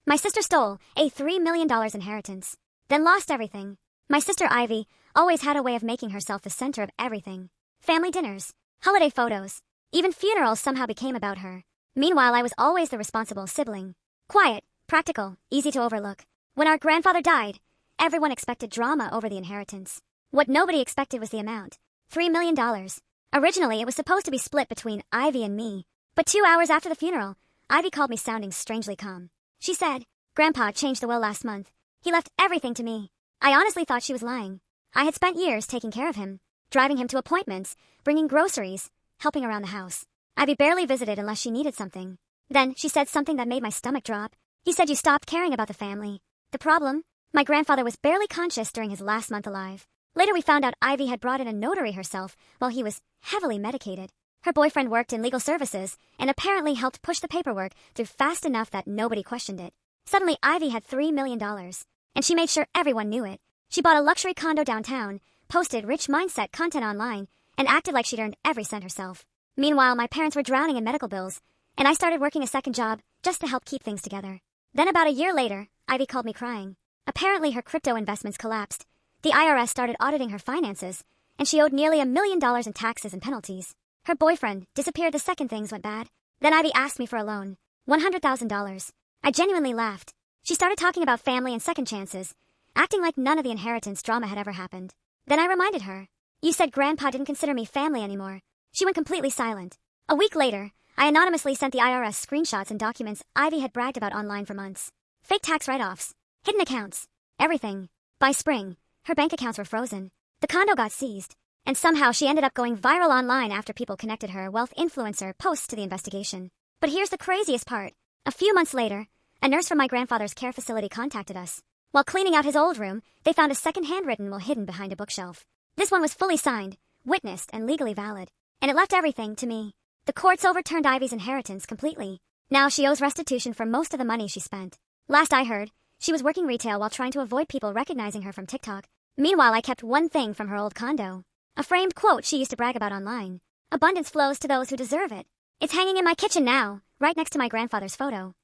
My sister stole a $3 million inheritance, then lost everything. My sister Ivy always had a way of making herself the center of everything. Family dinners, holiday photos, even funerals somehow became about her. Meanwhile, I was always the responsible sibling. Quiet, practical, easy to overlook. When our grandfather died, everyone expected drama over the inheritance. What nobody expected was the amount. $3 million. Originally, it was supposed to be split between Ivy and me. But 2 hours after the funeral, Ivy called me sounding strangely calm. She said, "Grandpa changed the will last month. He left everything to me." I honestly thought she was lying. I had spent years taking care of him, driving him to appointments, bringing groceries, helping around the house. Ivy barely visited unless she needed something. Then she said something that made my stomach drop. He said, "You stopped caring about the family." The problem? My grandfather was barely conscious during his last month alive. Later we found out Ivy had brought in a notary herself while he was heavily medicated. Her boyfriend worked in legal services and apparently helped push the paperwork through fast enough that nobody questioned it. Suddenly Ivy had $3 million, and she made sure everyone knew it. She bought a luxury condo downtown, posted rich mindset content online, and acted like she'd earned every cent herself. Meanwhile, my parents were drowning in medical bills, and I started working a second job just to help keep things together. Then about a year later, Ivy called me crying. Apparently her crypto investments collapsed. The IRS started auditing her finances, and she owed nearly $1 million in taxes and penalties. Her boyfriend disappeared the second things went bad. Then Ivy asked me for a loan, $100,000. I genuinely laughed. She started talking about family and second chances, acting like none of the inheritance drama had ever happened. Then I reminded her, "You said Grandpa didn't consider me family anymore." She went completely silent. A week later, I anonymously sent the IRS screenshots and documents Ivy had bragged about online for months. Fake tax write-offs, hidden accounts, everything. By spring, her bank accounts were frozen. The condo got seized. And somehow she ended up going viral online after people connected her wealth influencer posts to the investigation. But here's the craziest part. A few months later, a nurse from my grandfather's care facility contacted us. While cleaning out his old room, they found a second handwritten will hidden behind a bookshelf. This one was fully signed, witnessed, and legally valid. And it left everything to me. The courts overturned Ivy's inheritance completely. Now she owes restitution for most of the money she spent. Last I heard, she was working retail while trying to avoid people recognizing her from TikTok. Meanwhile, I kept one thing from her old condo. A framed quote she used to brag about online. "Abundance flows to those who deserve it." It's hanging in my kitchen now, right next to my grandfather's photo.